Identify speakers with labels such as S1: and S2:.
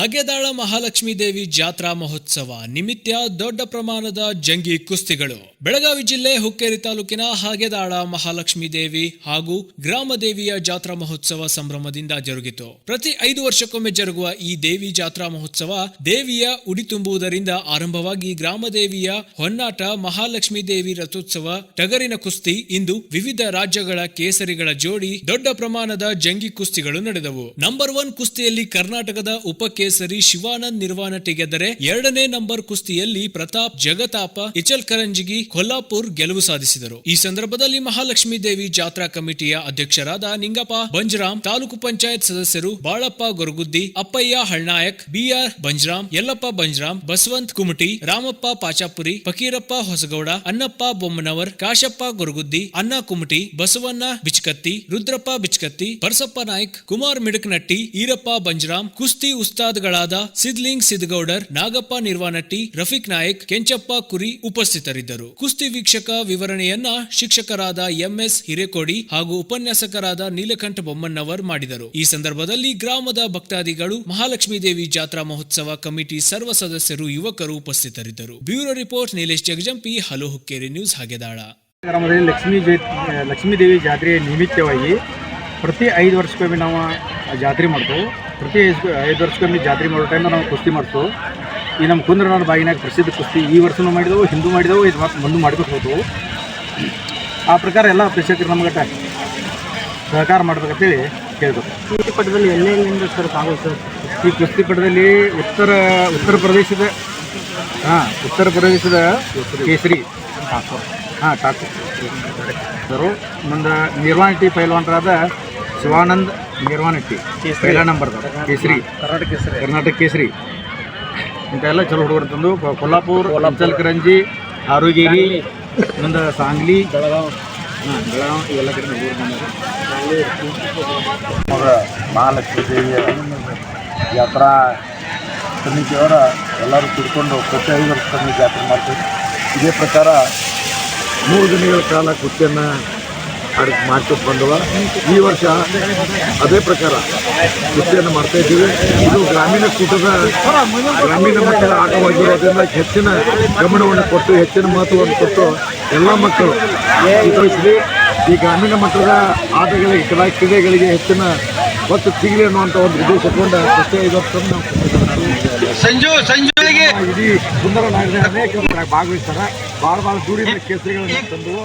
S1: ಹಾಗೆದಾಳ ಮಹಾಲಕ್ಷ್ಮೀ ದೇವಿ ಜಾತ್ರಾ ಮಹೋತ್ಸವ ನಿಮಿತ್ತ ದೊಡ್ಡ ಪ್ರಮಾಣದ ಜಂಗಿ ಕುಸ್ತಿಗಳು. ಬೆಳಗಾವಿ ಜಿಲ್ಲೆ ಹುಕ್ಕೇರಿ ತಾಲೂಕಿನ ಹಾಗೆದಾಳ ಮಹಾಲಕ್ಷ್ಮೀ ದೇವಿ ಹಾಗೂ ಗ್ರಾಮ ದೇವಿಯ ಜಾತ್ರಾ ಮಹೋತ್ಸವ ಸಂಭ್ರಮದಿಂದ ಜರುಗಿತು. ಪ್ರತಿ 5 ವರ್ಷಕ್ಕೊಮ್ಮೆ ಜರುಗುವ ಈ ದೇವಿ ಜಾತ್ರಾ ಮಹೋತ್ಸವ ದೇವಿಯ ಉಡಿ ತುಂಬುವುದರಿಂದ ಆರಂಭವಾಗಿ ಗ್ರಾಮ ದೇವಿಯ ಹೊನ್ನಾಟ, ಮಹಾಲಕ್ಷ್ಮೀ ದೇವಿ ರಥೋತ್ಸವ, ಟಗರಿನ ಕುಸ್ತಿ, ಇಂದು ವಿವಿಧ ರಾಜ್ಯಗಳ ಕೇಸರಿಗಳ ಜೋಡಿ ದೊಡ್ಡ ಪ್ರಮಾಣದ ಜಂಗಿ ಕುಸ್ತಿಗಳು ನಡೆದವು. ನಂಬರ್ 1 ಕುಸ್ತಿಯಲ್ಲಿ ಕರ್ನಾಟಕದ ಉಪಕೇಸರಿ ಶಿವಾನಂದ್ ನಿರ್ವಾಣಟಿ ಗೆದ್ದರೆ, 2ನೇ ನಂಬರ್ ಕುಸ್ತಿಯಲ್ಲಿ ಪ್ರತಾಪ್ ಜಗತಾಪ ಇಚಲ್ಕರಂಜಿಗಿ ಕೊಲ್ಲಾಪುರ್ ಗೆಲುವು ಸಾಧಿಸಿದರು. ಈ ಸಂದರ್ಭದಲ್ಲಿ ಮಹಾಲಕ್ಷ್ಮೀ ದೇವಿ ಜಾತ್ರಾ ಕಮಿಟಿಯ ಅಧ್ಯಕ್ಷರಾದ ನಿಂಗಪ್ಪ ಬಂಜರಾಮ್, ತಾಲೂಕು ಪಂಚಾಯತ್ ಸದಸ್ಯರು ಬಾಳಪ್ಪ ಗೊರಗುದ್ದಿ, ಅಪ್ಪಯ್ಯ ಹಳ್ನಾಯಕ್, ಬಿಆರ್ ಬಂಜರಾಮ್, ಯಲ್ಲಪ್ಪ ಬಂಜರಾಮ್, ಬಸವಂತ್ ಕುಮಟಿ, ರಾಮಪ್ಪ ಪಾಚಾಪುರಿ, ಫಕೀರಪ್ಪ ಹೊಸಗೌಡ, ಅನ್ನಪ್ಪ ಬೊಮ್ಮನವರ್, ಕಾಶಪ್ಪ ಗೊರಗುದ್ದಿ, ಅಣ್ಣ ಕುಮಟಿ, ಬಸವಣ್ಣ ಬಿಚ್ಕತ್ತಿ, ರುದ್ರಪ್ಪ ಬಿಚ್ಕತ್ತಿ, ಪರಸಪ್ಪ ನಾಯ್ಕ್, ಕುಮಾರ್ ಮಿಡಕನಟ್ಟಿ, ಈರಪ್ಪ ಬಂಜರಾಮ್, ಕುಸ್ತಿ ಉಸ್ತಾದ್ಗಳಾದ ಸಿದ್ಲಿಂಗ್ ಸಿದ್ಗೌಡರ್, ನಾಗಪ್ಪ ನಿರ್ವಾಣಟ್ಟಿ, ರಫೀಕ್ ನಾಯಕ್, ಕೆಂಚಪ್ಪ ಕುರಿ ಉಪಸ್ಥಿತರಿದ್ದರು. ಕುಸ್ತಿ ವೀಕ್ಷಕ ವಿವರಣೆಯನ್ನ ಶಿಕ್ಷಕರಾದ ಎಂಎಸ್ ಹಿರೇಕೋಡಿ ಹಾಗೂ ಉಪನ್ಯಾಸಕರಾದ ನೀಲಕಂಠ ಬೊಮ್ಮಣ್ಣವರ್ ಮಾಡಿದರು. ಈ ಸಂದರ್ಭದಲ್ಲಿ ಗ್ರಾಮದ ಭಕ್ತಾದಿಗಳು, ಮಹಾಲಕ್ಷ್ಮೀ ದೇವಿ ಜಾತ್ರಾ ಮಹೋತ್ಸವ ಕಮಿಟಿ ಸರ್ವ ಸದಸ್ಯರು, ಯುವಕರು ಉಪಸ್ಥಿತರಿದ್ದರು. Bureau report Nilesh Jagajampi, hello Hukkeri news, Hagedal.
S2: ಗ್ರಾಮದಲ್ಲಿ ಲಕ್ಷ್ಮೀ ದೇವಿ ಜಾತ್ರೆಯ ನಿಮಿತ್ತವಾಗಿ ಪ್ರತಿ 5 ವರ್ಷಕ್ಕೊಮ್ಮೆ ನಾವು ಜಾತ್ರೆ ಮಾಡ್ತೇವೆ. ಪ್ರತಿ 5 ವರ್ಷಕ್ಕೊಮ್ಮೆ ಜಾತ್ರೆ ಮಾಡೋ ಟೈಮ್ ನಾವು ಕುಸ್ತಿ ಮಾಡ್ತೇವೆ. ಈ ನಮ್ಮ ಕುಂದ್ರನಾಡ ಬಾಗಿನಾಗ ಪ್ರಸಿದ್ಧ ಕುಸ್ತಿ ಈ ವರ್ಷನೂ ಮಾಡಿದೆವು, ಹಿಂದೂ ಮಾಡಿದೆವು, ಇದು ಮುಂದೆ ಮಾಡ್ಬೇಕು ಹೋದವು. ಆ ಪ್ರಕಾರ ಎಲ್ಲ ಪ್ರೇಕ್ಷಕರು ನಮ್ಗಟ್ಟ ಸಹಕಾರ ಮಾಡ್ಬೇಕಂತೇಳಿ ಕೇಳ್ಬೇಕು. ಕುಸ್ತಿ ಪಟದಲ್ಲಿ ಎಲ್ಲೆಲ್ಲಿಂದ ಸರ್ ತಾವು ಸರ್? ಈ ಕುಸ್ತಿ ಪಟದಲ್ಲಿ ಉತ್ತರ ಪ್ರದೇಶದ ಕೇಸರಿ ಠಾಕೂರ್ ಮುಂದೆ ನಿರ್ವಾಣಟ್ಟಿ ಪೈಲ್ವಾನರಾದ ಶಿವಾನಂದ್ ನಿರ್ವಾಣಟ್ಟಿ, ಪೈಲ ನಂಬರ್ ಕೇಸರಿ, ಕರ್ನಾಟಕ ಕೇಸರಿ ಇಂಥೆಲ್ಲ ಚಲೋ ಹುಡುಗರು ತಂದು ಕೊಲ್ಲಾಪುರ್, ಇಚಲ್ಕರಂಜಿ, ಆರೋಗ್ಯಗಿರಿ, ಮುಂದೆ ಸಾಂಗ್ಲಿ, ಬೆಳಗಾವ್ ಇವೆಲ್ಲ ಕಡೆ
S3: ಮಹಾಲಕ್ಷ್ಮೀ ದೇವಿಯ ಜಾತ್ರಾ ಸಮಿತಿಯವರ ಎಲ್ಲರೂ ತಿಳ್ಕೊಂಡು ಪ್ರತಿ 5 ವರ್ಷಕ್ಕೊಮ್ಮೆ ಜಾತ್ರೆ ಮಾಡ್ತೀವಿ. ಇದೇ ಪ್ರಕಾರ 3 ದಿನಗಳ ಕಾಲ ಕುಸ್ತಿಯನ್ನು ಮಾಡ್ಕೊಂಡು ಬಂದವ. ಈ ವರ್ಷ ಅದೇ ಪ್ರಕಾರ ಕುಸ್ತಿಯನ್ನು ಮಾಡ್ತಾ ಇದ್ದೀವಿ. ಇದು ಗ್ರಾಮೀಣ ಮಟ್ಟದ ಆಟವಾಗಿರೋದ್ರಿಂದ ಹೆಚ್ಚಿನ ಗಮನವನ್ನು ಕೊಟ್ಟು, ಹೆಚ್ಚಿನ ಮಹತ್ವವನ್ನು ಕೊಟ್ಟು ಎಲ್ಲ ಮಕ್ಕಳು ಈ ಗ್ರಾಮೀಣ ಮಟ್ಟದ ಆಟಗಳಿಗೆ, ಕ್ರೀಡೆಗಳಿಗೆ ಹೆಚ್ಚಿನ ಒತ್ತು ಸಿಗಲಿ ಅನ್ನುವಂಥ ಒಂದು ಉದ್ದೇಶ ಇಟ್ಕೊಂಡು ಪ್ರತಿ 5 ವರ್ಷ ನಾವು ಇಡೀ ಸುಂದರ ನಾಡಿನ ಅನೇಕ ಭಾಗವಹಿಸ್ತಾರೆ. ಭಾಳ ದೂರಿನ ಕೇಸರಿಗಳನ್ನು ತಂದು